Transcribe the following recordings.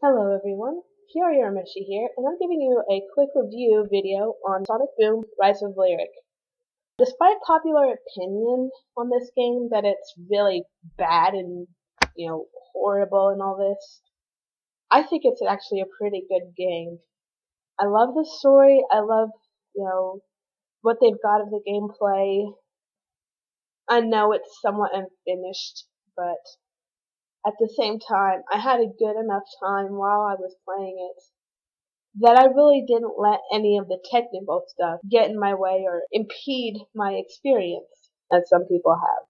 Hello everyone, Mishi here, and I'm giving you a quick review video on Sonic Boom Rise of Lyric. Despite popular opinion on this game that it's really bad and, horrible and all this, I think it's actually a pretty good game. I love the story, I love, what they've got of the gameplay. I know it's somewhat unfinished, but at the same time, I had a good enough time while I was playing it that I really didn't let any of the technical stuff get in my way or impede my experience, as some people have.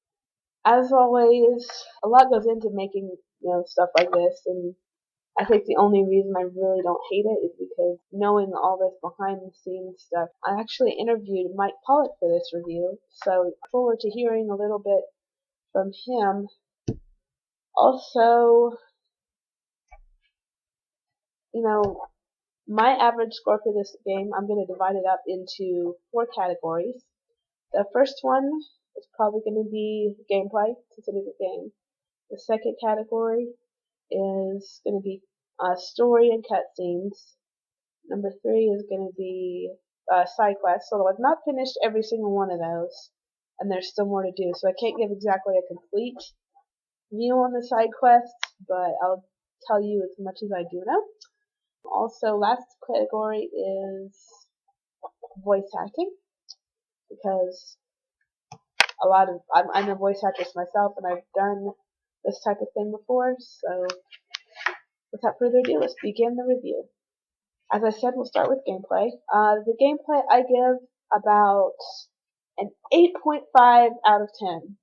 As always, a lot goes into making, stuff like this, and I think the only reason I really don't hate it is because knowing all this behind the scenes stuff. I actually interviewed Mike Pollock for this review, so I look forward to hearing a little bit from him. Also, my average score for this game, I'm going to divide it up into 4 categories. The first one is probably going to be gameplay, since it is a game. The second category is going to be story and cutscenes. Number 3 is going to be side quests, although I've not finished every single one of those, and there's still more to do, so I can't give exactly a complete view on the side quests, but I'll tell you as much as I do know. Also, last category is voice acting, because I'm a voice actress myself, and I've done this type of thing before. So, without further ado, let's begin the review. As I said, we'll start with gameplay. The gameplay I give about an 8.5 out of 10,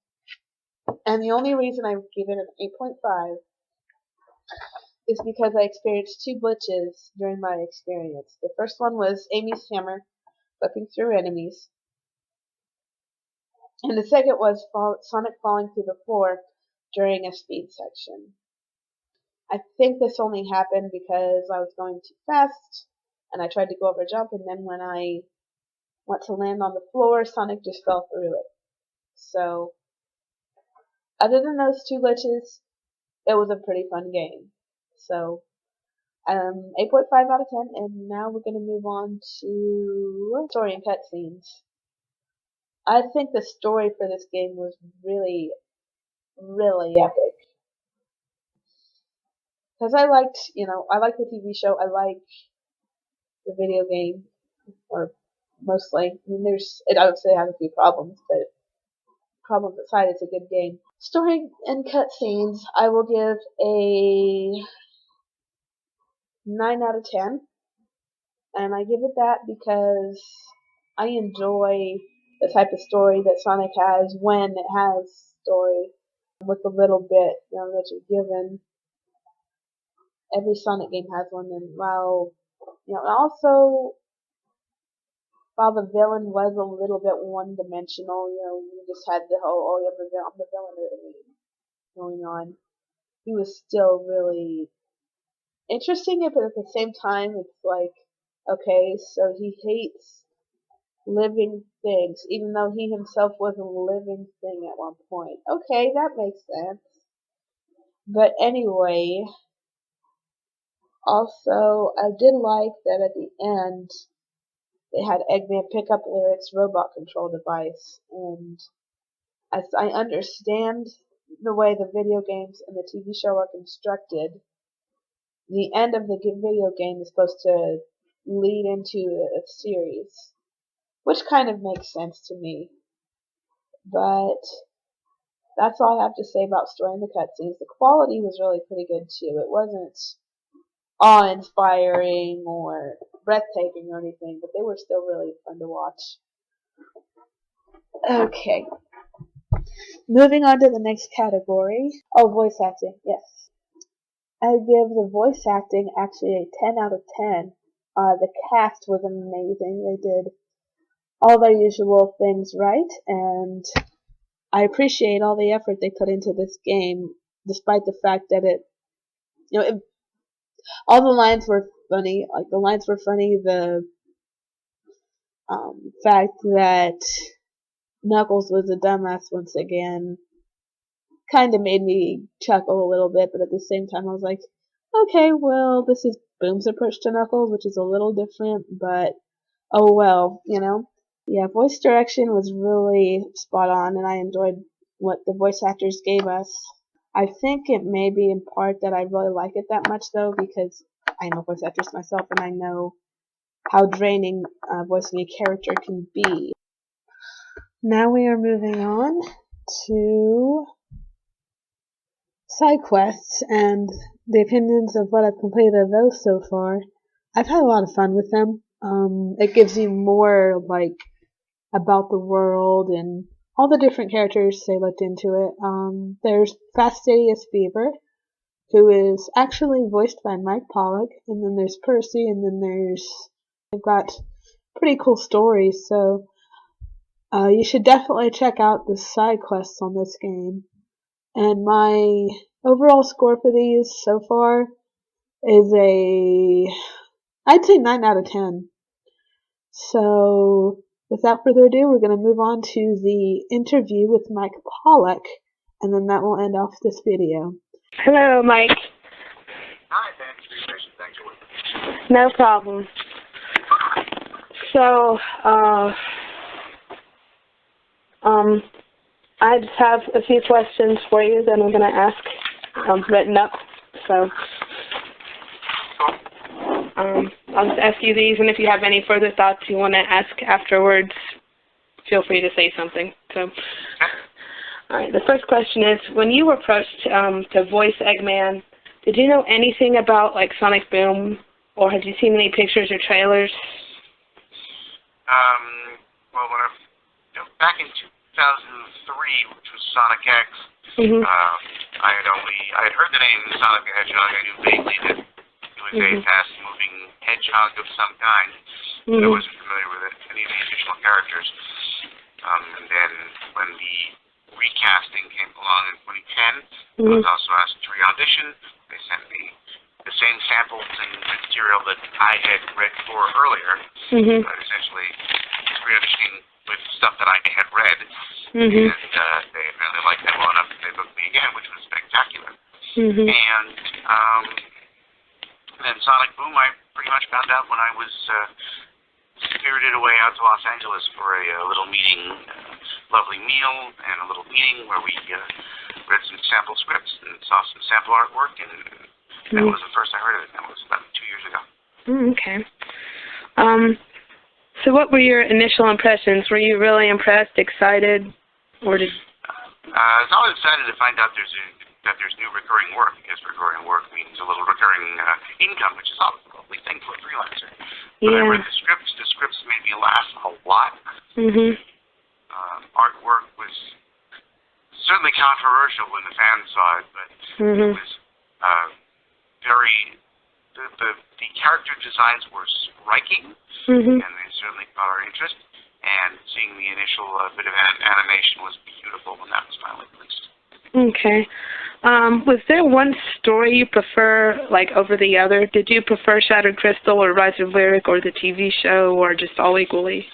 and the only reason I give it an 8.5 is because I experienced 2 glitches during my experience. The first one was Amy's hammer flipping through enemies, and the second was Sonic falling through the floor during a speed section. I think this only happened because I was going too fast, and I tried to go over a jump, and then when I went to land on the floor, Sonic just fell through it. So, other than those 2 glitches, it was a pretty fun game. So, 8.5 out of 10, and now we're going to move on to story and cutscenes. I think the story for this game was really, really epic. Because I liked the TV show, I like the video game, or mostly. I mean, it obviously has a few problems, but problems aside, it's a good game. Story and cutscenes, I will give a 9 out of 10. And I give it that because I enjoy the type of story that Sonic has when it has story, with the little bit, that you're given. Every Sonic game has one, and also, while the villain was a little bit one-dimensional, you just had the whole, oh, I'm the villain going on. He was still really interesting, but at the same time, it's like, okay, so he hates living things, even though he himself was a living thing at one point. Okay, that makes sense. But anyway, also, I did like that at the end, they had Eggman pick up Lyric's robot control device, and as I understand the way the video games and the TV show are constructed, the end of the video game is supposed to lead into a series, which kind of makes sense to me. But that's all I have to say about story and the cutscenes. The quality was really pretty good too. It wasn't awe-inspiring or breathtaking or anything, but they were still really fun to watch. Okay. Moving on to the next category. Oh, voice acting, yes. I give the voice acting actually a 10 out of 10. The cast was amazing. They did all their usual things right, and I appreciate all the effort they put into this game, despite the fact that all the lines were funny. Like, the lines were funny. The fact that Knuckles was a dumbass once again kind of made me chuckle a little bit, but at the same time I was like, Okay, well, this is Boom's approach to Knuckles, which is a little different, but oh well, you know? Yeah, voice direction was really spot on, and I enjoyed what the voice actors gave us. I think it may be in part that I really like it that much, though, because I'm a voice actress myself, and I know how draining voicing a character can be. Now we are moving on to side quests and the opinions of what I've completed of those so far. I've had a lot of fun with them. It gives you more like about the world and all the different characters they looked into it. There's Fastidious Beaver, who is actually voiced by Mike Pollock, and then there's Percy, and then they've got pretty cool stories. So you should definitely check out the side quests on this game. And my overall score for these so far is I'd say 9 out of 10. So, without further ado, we're going to move on to the interview with Mike Pollock, and then that will end off this video. Hello, Mike. Hi, thanks for your patience, actually. No problem. So, I just have a few questions for you that I'm going to ask written up. So, I'll just ask you these, and if you have any further thoughts you want to ask afterwards, feel free to say something. So, all right. The first question is: when you were approached to voice Eggman, did you know anything about like Sonic Boom, or had you seen any pictures or trailers? Well, back in 2003, which was Sonic X, I had heard the name Sonic the Hedgehog. I knew vaguely that it was a fast-moving hedgehog of some kind. But I wasn't familiar with any of the additional characters. And then when the recasting came along in 2010, I was also asked to re-audition. They sent me the same samples and material that I had read for earlier, essentially re-auditioning with stuff that I had read, and they apparently liked that well enough that they booked me again, which was spectacular. And then Sonic Boom, I pretty much found out when I was spirited away out to Los Angeles for a little meeting, lovely meal, and a little meeting where we read some sample scripts and saw some sample artwork, and that was the first I heard of it. That was about 2 years ago. Okay. So what were your initial impressions? Were you really impressed, excited, or did... I was always excited to find out that there's new recurring work, because recurring work means a little recurring income, which is always a lovely thing for a freelancer. When I read the scripts made me laugh a lot. Artwork was certainly controversial when the fans saw it, but it was the character designs were striking, and they certainly caught our interest. And seeing the initial bit of animation was beautiful when that was finally released. Okay. Was there one story you prefer, like, over the other? Did you prefer Shattered Crystal or Rise of Lyric or the TV show, or just all equally?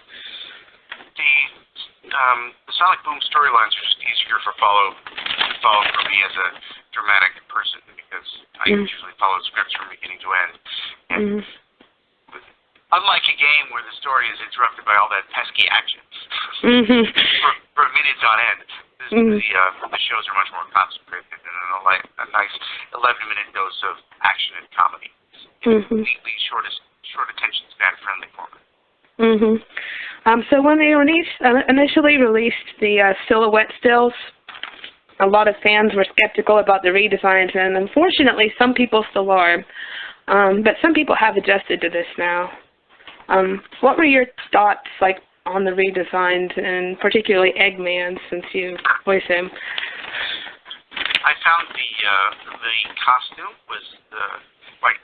The Sonic Boom storylines are just easier to follow for me as a dramatic person, because I usually follow scripts from beginning to end. And unlike a game where the story is interrupted by all that pesky action for minutes on end, the shows are much more concentrated and a nice 11-minute dose of action and comedy. Neatly short attention span friendly format. So when they initially released the silhouette stills, a lot of fans were skeptical about the redesigns, and unfortunately some people still are. But some people have adjusted to this now. What were your thoughts like on the redesigns, and particularly Eggman, since you voice him? I found the costume was quite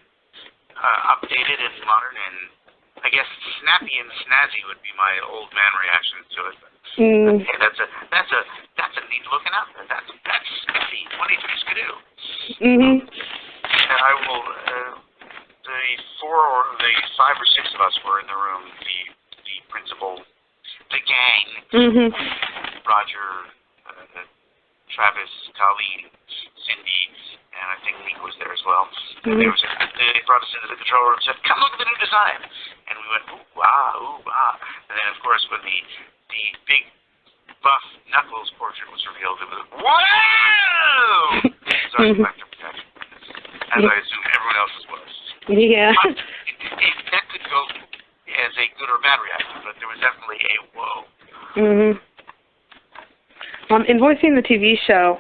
updated and modern, and I guess snappy and snazzy would be my old man reaction to it. Okay, that's a neat looking outfit. That's spiffy. 23 skidoo. And I will. The 5 or 6 of us were in the room. The principal, the gang, Roger, Travis, Colleen, Cindy, and I think Nick was there as well. And they brought us into the control room and said, "Come look at the new design." And we went, ooh, ah. And then, of course, when the big buff Knuckles portrait was revealed, it was, whoa! So I was back to protection, as I assume everyone else's was. Yeah. That could go as a good or bad reaction, but there was definitely a whoa. In voicing the TV show,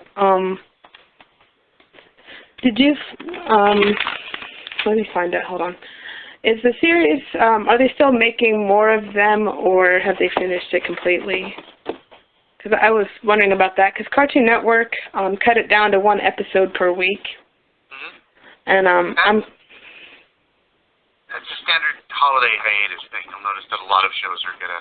did you, let me find it, hold on. Is the series, are they still making more of them, or have they finished it completely? Because I was wondering about that, because Cartoon Network cut it down to 1 episode per week. And that's a standard holiday hiatus thing. You'll notice that a lot of shows are going to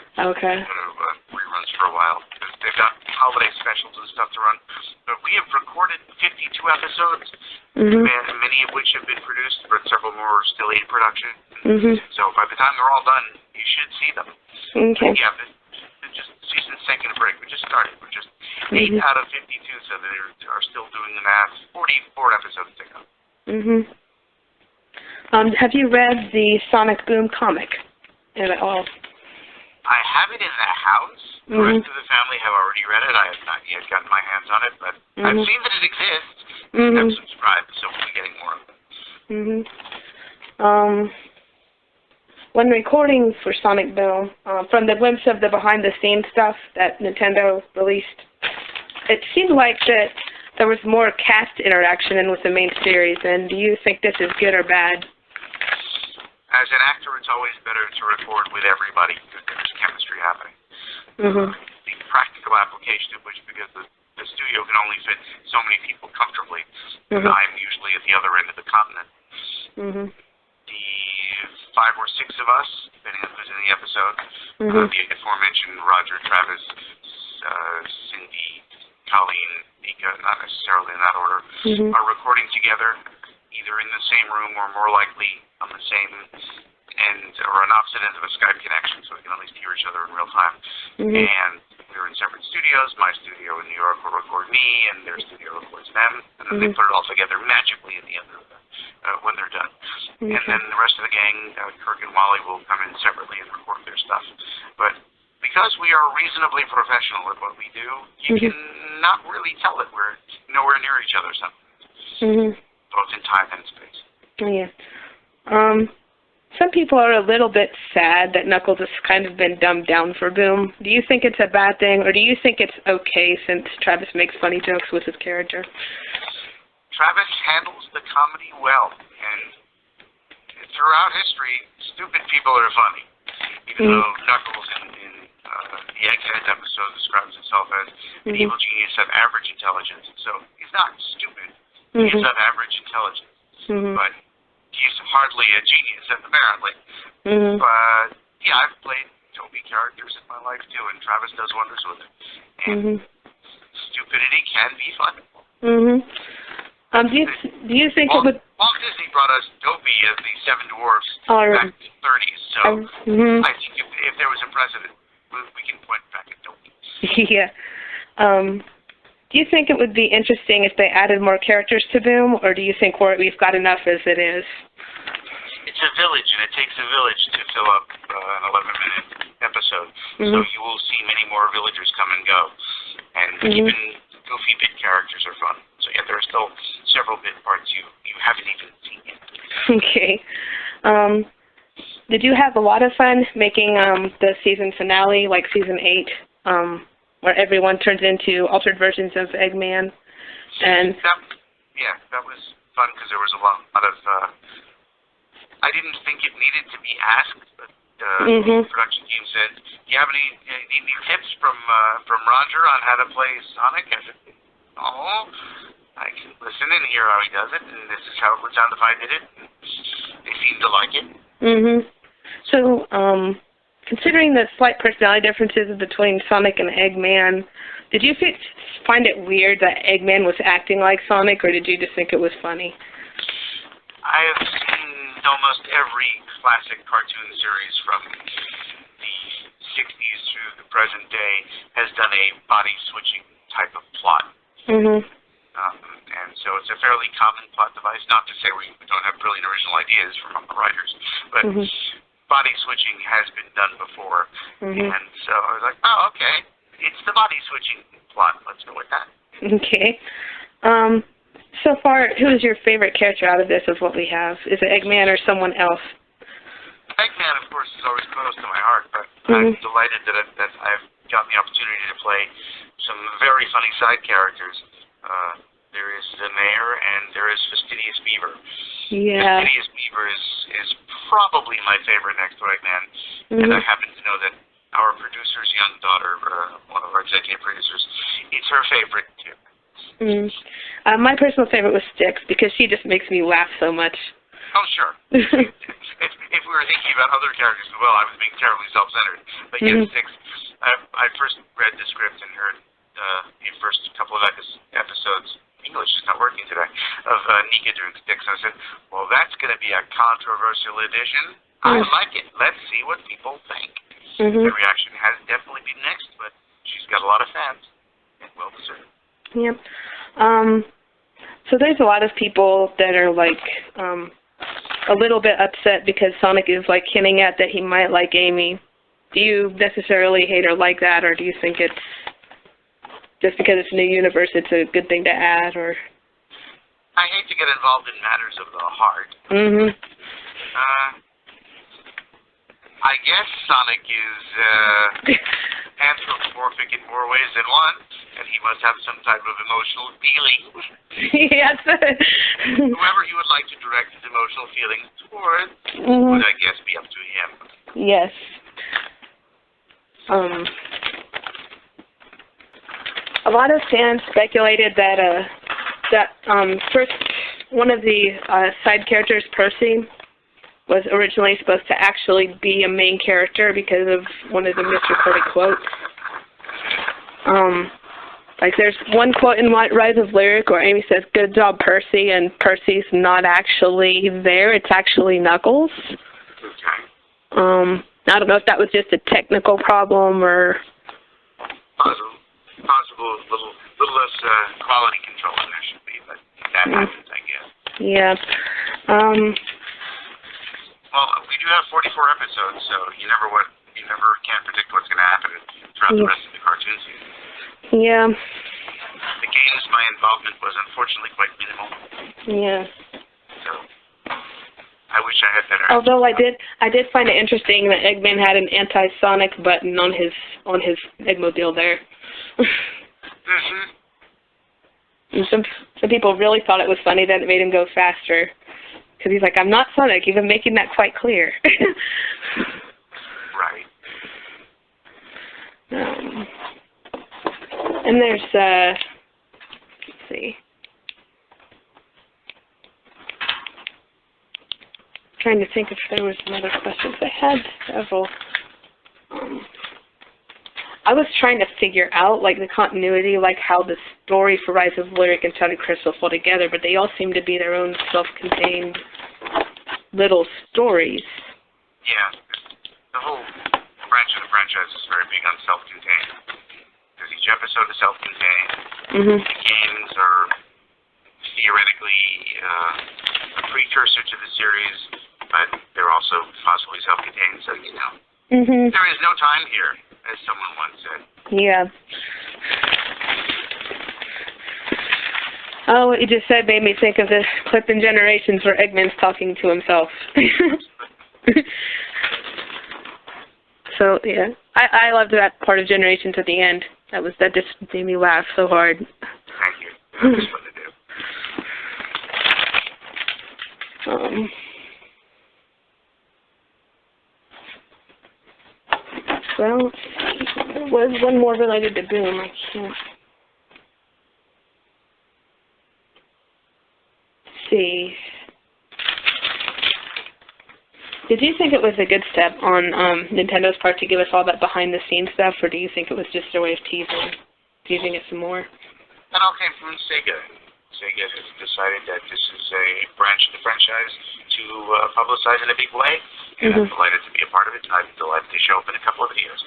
reruns for a while. They've got holiday specials and stuff to run. But we have recorded 52 episodes, many of which have been produced, but several more are still in production. So by the time they're all done, you should see them. But yeah, just season's taking a break. We just started. We're just 8 out of 52, so they are still doing the math. 44 episodes to go. Have you read the Sonic Boom comic at all? I have it in the house. The rest of the family have already read it. I have not yet gotten my hands on it, but I've seen that it exists. I've subscribed, so we'll be getting more of it. When recording for Sonic Boom, from the glimpse of the behind-the-scenes stuff that Nintendo released, it seemed like that there was more cast interaction in with the main series, and do you think this is good or bad? As an actor, it's always better to record with everybody because there's chemistry happening. The practical application of which, because the studio can only fit so many people comfortably, and I'm usually at the other end of the continent. The 5 or 6 of us, depending on who's in the episode, the aforementioned Roger, Travis, Cindy, Colleen, Nika, not necessarily in that order, are recording together, either in the same room or more likely on the same end or an opposite end of a Skype connection, so we can at least hear each other in real time. And we're in separate studios. My studio in New York will record me, and their studio records them, and then they put it all together magically at the end of when they're done. And then the rest of the gang, Kirk and Wally, will come in separately and record their stuff. But because we are reasonably professional at what we do, you can not really tell that we're nowhere near each other sometimes, both in time and space. Some people are a little bit sad that Knuckles has kind of been dumbed down for Boom. Do you think it's a bad thing, or do you think it's okay since Travis makes funny jokes with his character? Travis handles the comedy well, and throughout history, stupid people are funny. Even though Knuckles in the Egghead episode describes himself as an evil genius of average intelligence, so he's not stupid. He's of average intelligence, but he's hardly a genius, apparently. But yeah, I've played Toby characters in my life too, and Travis does wonders with it. And stupidity can be fun. Do you think it would? Walt Disney brought us Dopey as the 7 dwarfs back in the 30s, so I think if there was a precedent, we can point back at Dopey. Do you think it would be interesting if they added more characters to Boom, or do you think we've got enough as it is? It's a village, and it takes a village to fill up an 11-minute episode. So you will see many more villagers come and go. And even goofy bit characters are fun. So yeah, there are still several bit parts you haven't even seen yet. Okay. Did you have a lot of fun making the season finale, like season 8, where everyone turns into altered versions of Eggman? And that was fun because there was a lot of. I didn't think it needed to be asked, but the production team said, "Do you have need any tips from Roger on how to play Sonic?" I said, "Oh, I can listen and hear how he does it, and this is how it would sound if I did it." And they seemed to like it. So, considering the slight personality differences between Sonic and Eggman, did you find it weird that Eggman was acting like Sonic, or did you just think it was funny? I have seen almost every classic cartoon series from the 60s through the present day has done a body-switching type of plot. And so it's a fairly common plot device. Not to say we don't have brilliant original ideas from the writers, but body switching has been done before. And so I was like, oh, okay, it's the body switching plot. Let's go with that. Okay. So far, who is your favorite character out of this of what we have? Is it Eggman or someone else? Eggman, of course, is always close to my heart, but I'm delighted that I've gotten the opportunity to play some very funny side characters. There is the mayor, and there is Fastidious Beaver. Yeah. Fastidious Beaver is probably my favorite next to Eggman, and I happen to know that our producer's young daughter, one of our executive producers, it's her favorite too. My personal favorite was Styx because she just makes me laugh so much. Oh, sure. if we were thinking about other characters as well, I was being terribly self-centered. But yes, Styx, I first read the script and heard the first couple of episodes, English is not working today, of Nika doing Styx. And I said, well, that's going to be a controversial edition. I like it. Let's see what people think. The reaction has definitely been mixed, but she's got a lot of fans, and well deserved. Yep. So there's a lot of people that are like a little bit upset because Sonic is like hinting at that he might like Amy. Do you necessarily hate or like that, or do you think it's just because it's a new universe, it's a good thing to add? Or I hate to get involved in matters of the heart. I guess Sonic is anthropomorphic in more ways than one, and he must have some type of emotional feeling. Yes. Whoever he would like to direct his emotional feelings towards would, I guess, be up to him. Yes. A lot of fans speculated that first one of the side characters, Percy, was originally supposed to actually be a main character because of one of the misreported quotes. Like there's one quote in Rise of Lyric where Amy says, "Good job, Percy," and Percy's not actually there. It's actually Knuckles. I don't know if that was just a technical problem or possible little less quality control than there should be, but that happens, I guess. Yeah. Well, we do have 44 episodes, so you never can't predict what's going to happen throughout the rest of the cartoon season. Yeah. The games, my involvement was unfortunately quite minimal. Yeah. So I wish I had better. Although I did find it interesting that Eggman had an anti-Sonic button on his Eggmobile there. And some people really thought it was funny that it made him go faster. Because he's like, I'm not Sonic. He's been making that quite clear. Right. And there's, let's see. Trying to think if there was some other questions. I had several. I was trying to figure out, like, the continuity, like, how the story for Rise of Lyric and Shouted Crystal fall together, but they all seem to be their own self-contained little stories. Yeah. The whole branch of the franchise is very big on self-contained. Because each episode is self-contained. The games are theoretically a precursor to the series, but they're also possibly self-contained, so, you know. There is no time here, as someone once said. Yeah. Oh, what you just said made me think of the clip in Generations where Eggman's talking to himself. So, yeah. I loved that part of Generations at the end. That just made me laugh so hard. Thank you. That was fun to do. Well, there was one more related to Boom. I can't see. Did you think it was a good step on Nintendo's part to give us all that behind-the-scenes stuff, or do you think it was just a way of teasing it some more? That all came from Sega. Sega has decided that this is a branch of the franchise to publicize in a big way, and I'm delighted to be a part of it. I'm delighted to show up in a couple of videos.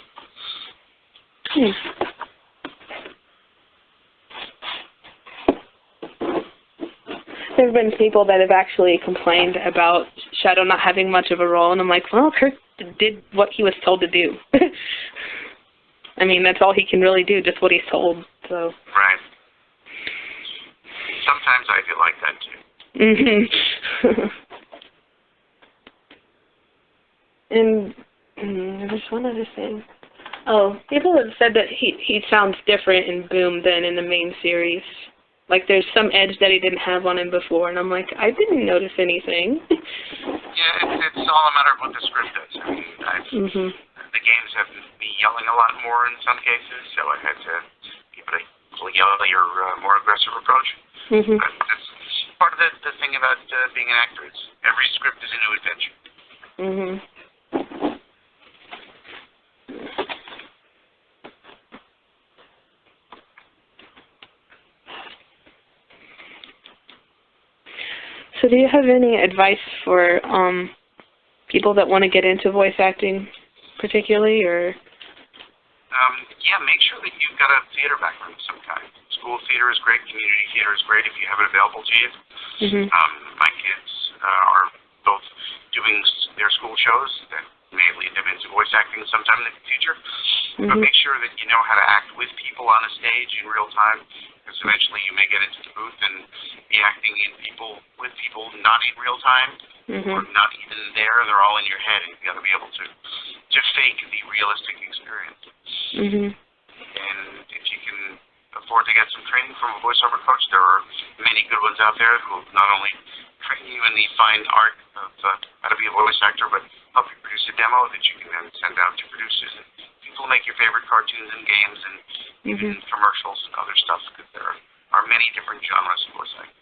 there have been people that have actually complained about Shadow not having much of a role, and I'm like, well, Kirk did what he was told to do. I mean, that's all he can really do, just what he's told. So. Right. Sometimes I feel like that too. And there's one other thing. Oh, people have said that he sounds different in Boom than in the main series. Like there's some edge that he didn't have on him before, and I'm like, I didn't notice anything. Yeah, it's all a matter of what the script does. I mean, the games have me yelling a lot more in some cases, so I had to give it a yellier, more aggressive approach. But that's part of the thing about being an actor. It's every script is a new adventure. So do you have any advice for people that want to get into voice acting, particularly, or? Yeah, make sure that you've got a theater background of some kind. School theater is great. Community theater is great if you have it available to you. My kids are both doing their school shows that may lead them into voice acting sometime in the future. But make sure that you know how to act with people on a stage in real time, because eventually you may get into the booth and be acting with people not in real time, or not even there. They're all in your head, and you've got to be able to fake the realistic experience. And if you can afford to get some training from a voiceover coach, there are many good ones out there who will not only train you in the fine art of how to be a voice actor, but help you produce a demo that you can then send out to producers and people who make your favorite cartoons and games and even commercials and other stuff, because there are many different genres of voice acting.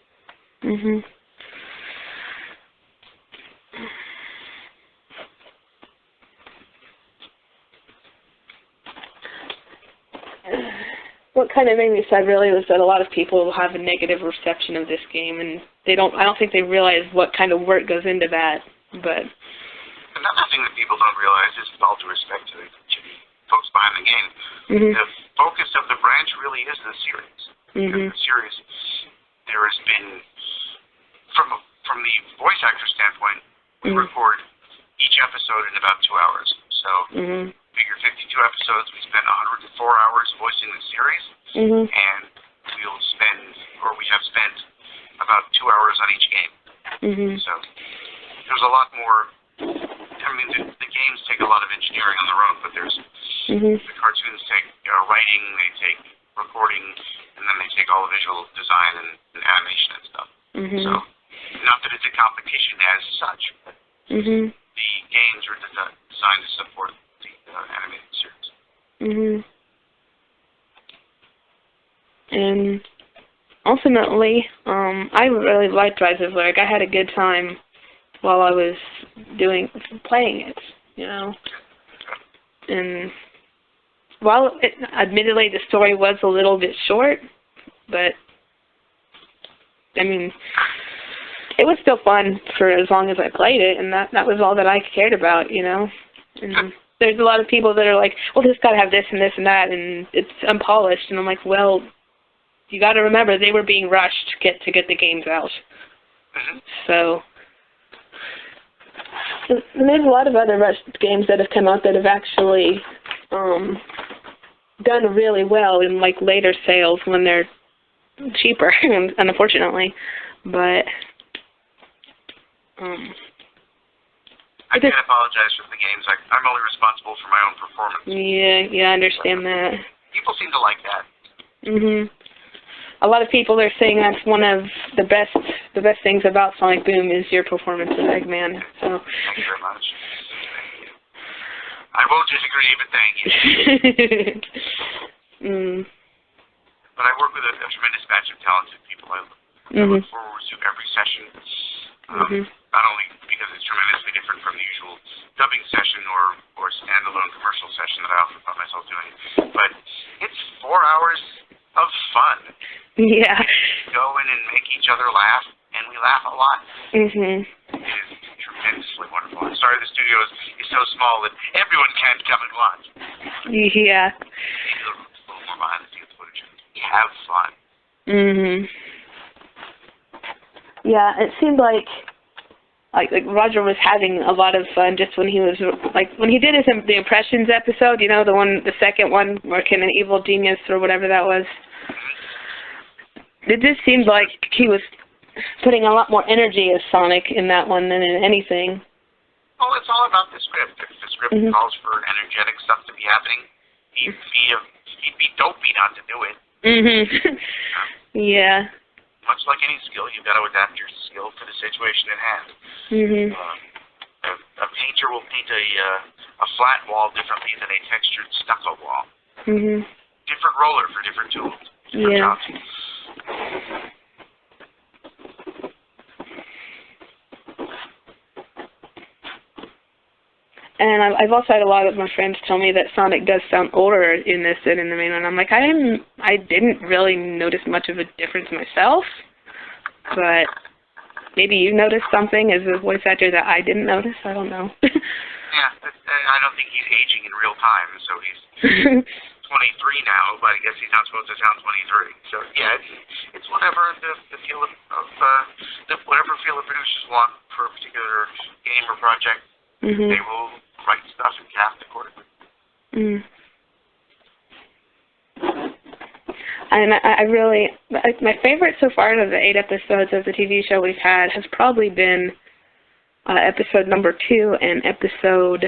What kind of made me sad really was that a lot of people have a negative reception of this game, and I don't think they realize what kind of work goes into that. But another thing that people don't realize is, with all due respect to the folks behind the game, the focus of the branch really is the series. The series, there has been, from the voice actor standpoint, we record each episode in about 2 hours. So figure 52 episodes, we spend 104 hours voicing the series, and we have spent about 2 hours on each game. So there's a lot more. I mean, the games take a lot of engineering on their own, but there's the cartoons take writing, they take recording, and then they take all the visual design and animation and stuff. So not that it's a competition as such, but the games are designed to support the animated series. And ultimately, I really liked Rise of Lyric. I had a good time while I was playing it, you know. And while admittedly the story was a little bit short, but I mean, it was still fun for as long as I played it, and that was all that I cared about, you know. And there's a lot of people that are like, well, this got to have this and this and that, and it's unpolished, and I'm like, well, you got to remember they were being rushed to get the games out. So and there's a lot of other rushed games that have come out that have actually done really well in like later sales when they're cheaper, unfortunately. But I can't apologize for the games. I'm only responsible for my own performance. Yeah, I understand that. People seem to like that. A lot of people are saying that's one of the best things about Sonic Boom is your performance as Eggman. So. Thank you very much. Thank you. I won't disagree, but thank you. But I work with a tremendous batch of talented people. I look forward to every session. Not only because it's tremendously different from the usual dubbing session or standalone commercial session that I often find myself doing, but it's 4 hours of fun. Yeah. We go in and make each other laugh, and we laugh a lot. It is tremendously wonderful. I'm sorry the studio is so small that everyone can't come and watch. Yeah. Maybe a little more behind the scenes footage. We have fun. Yeah, it seemed like Roger was having a lot of fun just when he was when he did the impressions episode, the second one, working an evil genius or whatever that was. It just seemed like he was putting a lot more energy as Sonic in that one than in anything. Well, it's all about the script. If the script calls for energetic stuff to be happening, he'd be dopey not to do it. Yeah. Much like any skill, you've got to adapt your skill to the situation at hand. A painter will paint a flat wall differently than a textured stucco wall. Different roller for different tools. Different jobs. And I've also had a lot of my friends tell me that Sonic does sound older in this than in the main one. I'm like, I didn't really notice much of a difference myself, but maybe you noticed something as a voice actor that I didn't notice. I don't know. Yeah, I don't think he's aging in real time, so he's 23 now, but I guess he's not supposed to sound 23. So yeah, it's whatever the feel of whatever feel the producers want for a particular game or project. They will write stuff and cast accordingly. And I really, my favorite so far of the 8 episodes of the TV show we've had has probably been episode number 2 and episode,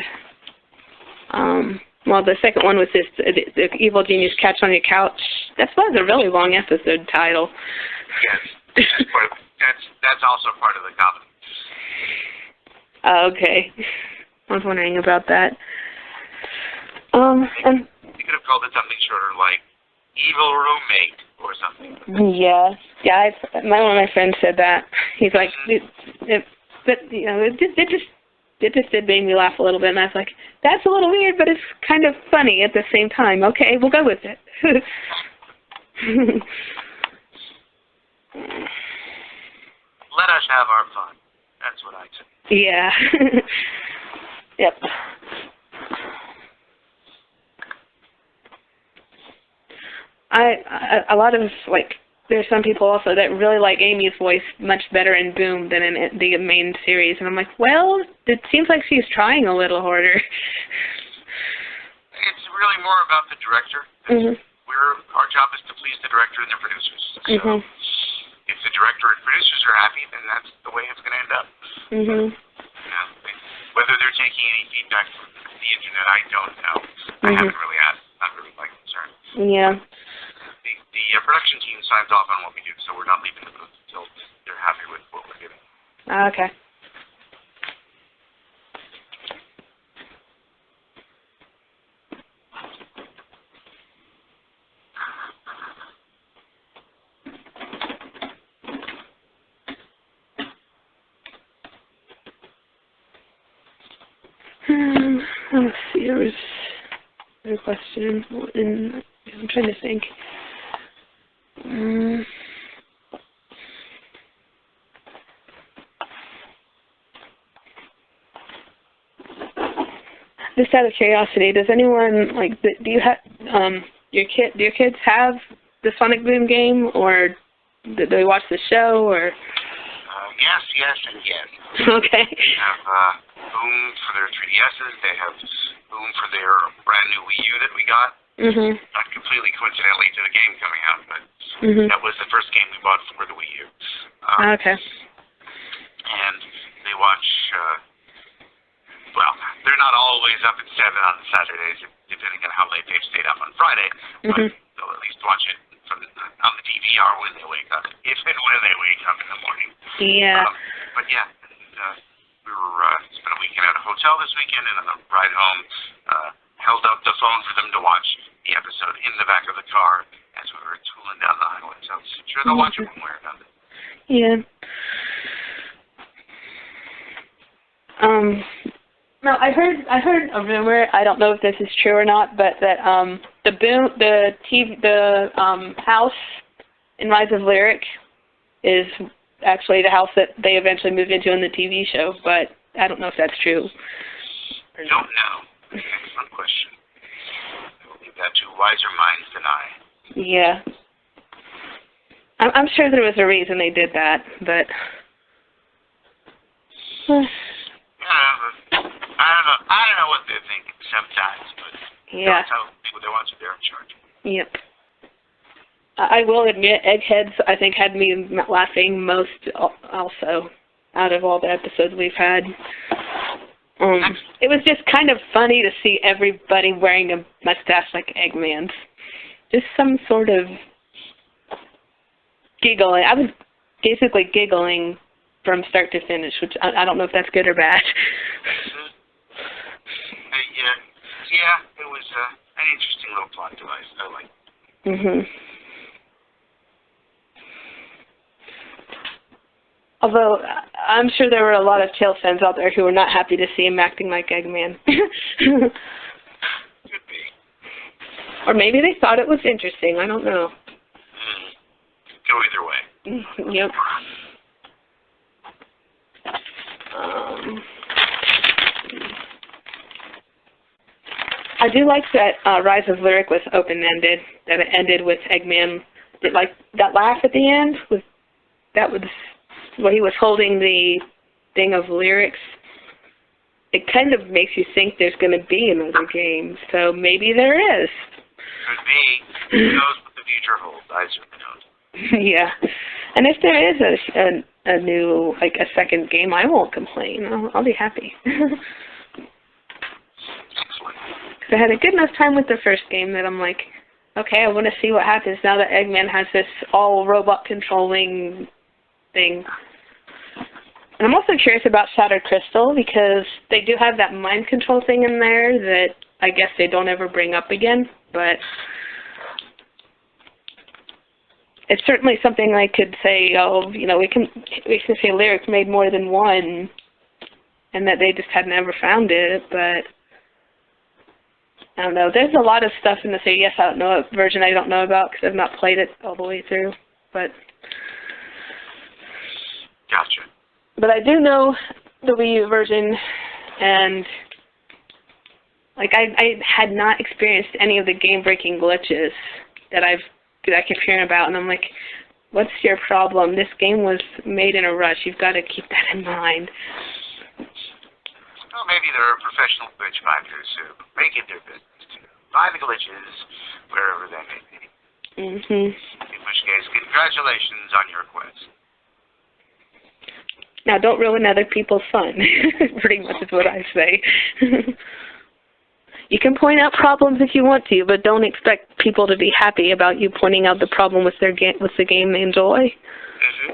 the second one was the Evil Genius Catch on Your Couch. That was a really long episode title. Yes, that's also part of the comedy. Okay. I was wondering about that. And you could have called it something shorter, like Evil Roommate or something. Yeah. One of my friends said that. He's like, it just did make me laugh a little bit, and I was like, that's a little weird, but it's kind of funny at the same time. Okay, we'll go with it. Let us have our fun. That's what I say. Yeah. Yep. A lot of, there's some people also that really like Amy's voice much better in Boom than in the main series, and I'm like, well, it seems like she's trying a little harder. It's really more about the director. Our job is to please the director and the producers. So if the director and producers are happy, then that's the way it's going to end up. Whether they're taking any feedback from the internet, I don't know. I haven't really asked. Not really my concern. Yeah. The production team signs off on what we do, so we're not leaving the booth until they're happy with what we're giving. Okay. Let's see, there was a question. I'm trying to think. Just out of curiosity, does anyone do you have do your kids have the Sonic Boom game, or do they watch the show, or? Yes, and yes. Okay. They have Boom for their 3DSs. They have Boom for their brand new WiiU that we got. Not completely coincidentally to the game coming out, but that was the first game we bought for the WiiU. Okay. And they watch, they're not always up at 7 on Saturdays, depending on how late they've stayed up on Friday, but they'll at least watch it on the DVR when they wake up, if and when they wake up in the morning. Yeah. But yeah, we were spent a weekend at a hotel this weekend, and on the ride home, held up the phone for them to watch the episode in the back of the car as we were tooling down the highway. So I'm sure they'll watch it one way or another. Yeah. No, I heard a rumor. I don't know if this is true or not, but that the house in Rise of Lyric is actually the house that they eventually moved into in the TV show. But I don't know if that's true. I don't know. Excellent question. I will leave that to wiser minds than I. Yeah. I'm sure there was a reason they did that, but I don't know what they're thinking sometimes, but yeah. don't tell people they want you, they're in charge. Yep. I will admit, Eggheads, I think, had me laughing most also out of all the episodes we've had. It was just kind of funny to see everybody wearing a mustache like Eggman's. Just some sort of giggling. I was basically giggling from start to finish, which I don't know if that's good or bad. Yeah, it was an interesting little plot device. I like it. Mhm. Although, I'm sure there were a lot of Tails fans out there who were not happy to see him acting like Eggman. Could be. Or maybe they thought it was interesting. I don't know. Go either way. Yep. I do like that Rise of Lyric was open-ended, that it ended with Eggman. Like, that laugh at the end, that was where he was holding the thing of lyrics. It kind of makes you think there's going to be another game, so maybe there is. Could be. Who knows what the future holds? I certainly don't. Yeah. And if there is a new, like a second game, I won't complain. I'll be happy. Excellent. Because I had a good enough time with the first game that I'm like, okay, I want to see what happens now that Eggman has this all robot controlling thing. And I'm also curious about Shattered Crystal because they do have that mind control thing in there that I guess they don't ever bring up again, but it's certainly something I could say, oh, you know, we can say Lyric made more than one and that they just had never found it, but I don't know. There's a lot of stuff in the 3DS I don't know version I don't know about because I've not played it all the way through, but gotcha. But I do know the WiiU version, and like I had not experienced any of the game-breaking glitches that I keep hearing about, and I'm like, what's your problem? This game was made in a rush. You've got to keep that in mind. Well, maybe there are professional glitch finders who make it their business to find the glitches wherever they may be. Mhm. In which case, congratulations on your quest. Now, don't ruin other people's fun. Pretty much is what I say. You can point out problems if you want to, but don't expect people to be happy about you pointing out the problem with the game they enjoy. Mm-hmm.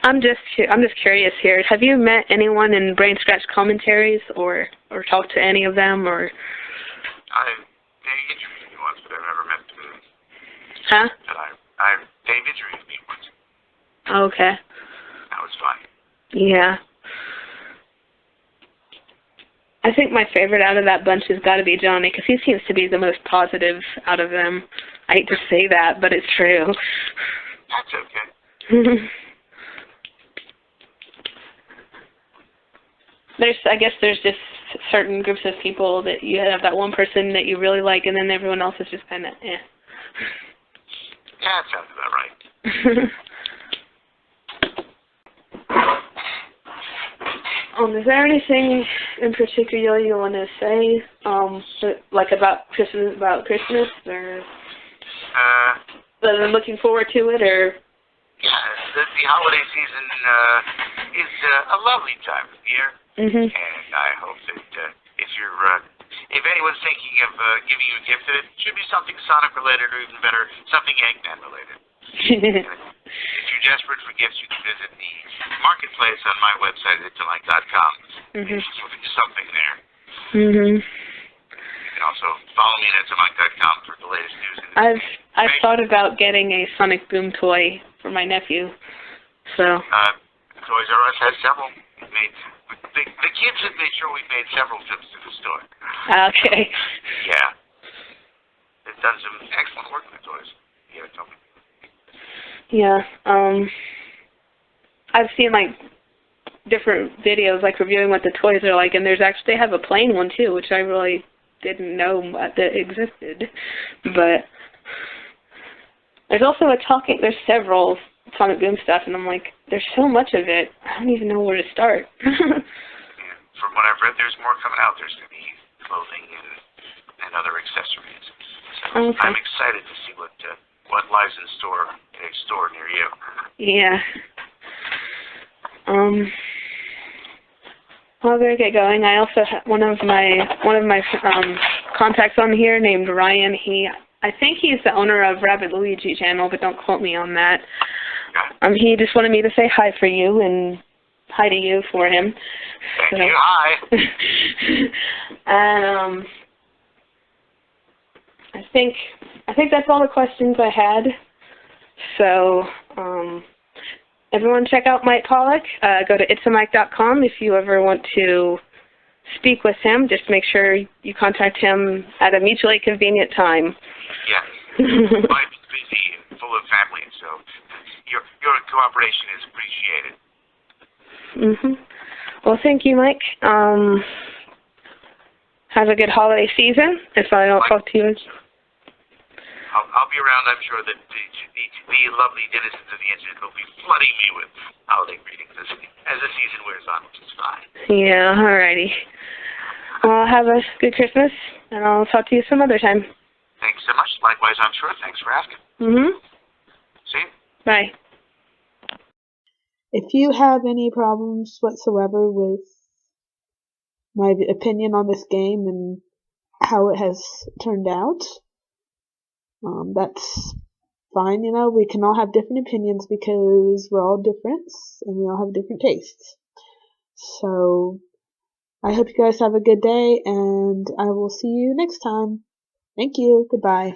I'm just curious here. Have you met anyone in Brain Scratch commentaries, or talked to any of them, or? They interviewed me once, but I've never met them. Huh? They've interviewed me once. Okay. That was fun. Yeah. I think my favorite out of that bunch has got to be Johnny, because he seems to be the most positive out of them. I hate to say that, but it's true. That's okay. I guess there's just certain groups of people that you have that one person that you really like, and then everyone else is just kind of eh. Yeah, that sounds about right. Is there anything in particular you want to say, like about Christmas, or other than looking forward to it, or? Yeah, the holiday season is a lovely time of year, Mm-hmm. and I hope that if anyone's thinking of giving you a gift, that it should be something Sonic related, or even better, something Eggman related. If you're desperate for gifts, you can visit the marketplace on my website at itdelight.com. Mm-hmm. There's something there. Mm-hmm. You can also follow me at itdelight.com for the latest news. I've thought about getting a Sonic Boom toy for my nephew. So. Toys R Us has several. The kids have made sure we've made several trips to the store. Okay. Yeah. They've done some excellent work with the toys. Yeah, tell me. Yeah. I've seen like different videos like reviewing what the toys are like, and they have a plain one too, which I really didn't know that existed. But there's also there's several Sonic Boom stuff, and I'm like, there's so much of it. I don't even know where to start. Yeah. From what I've read, there's more coming out. There's going to be clothing and other accessories. So Okay. I'm excited to see what lies in a store near you. Yeah. Well, I better get going. I also have one of my contacts on here named Ryan. I think he's the owner of Rabbit Luigi channel, but don't quote me on that. He just wanted me to say hi for you and hi to you for him. Thank you. Hi. And I think that's all the questions I had. So everyone check out Mike Pollock. Go to itsamike.com if you ever want to speak with him. Just make sure you contact him at a mutually convenient time. Yeah. Mike's busy and full of family, so your cooperation is appreciated. Well, thank you, Mike. Have a good holiday season. If I don't talk to you. I'll be around. I'm sure that the lovely denizens of the internet will be flooding me with holiday greetings as the season wears on, which is fine. Yeah, alrighty. Well, have a good Christmas, and I'll talk to you some other time. Thanks so much. Likewise, I'm sure. Thanks for asking. See you. Bye. If you have any problems whatsoever with my opinion on this game and how it has turned out, that's fine. We can all have different opinions because we're all different and we all have different tastes. So I hope you guys have a good day, and I will see you next time. Thank you. Goodbye.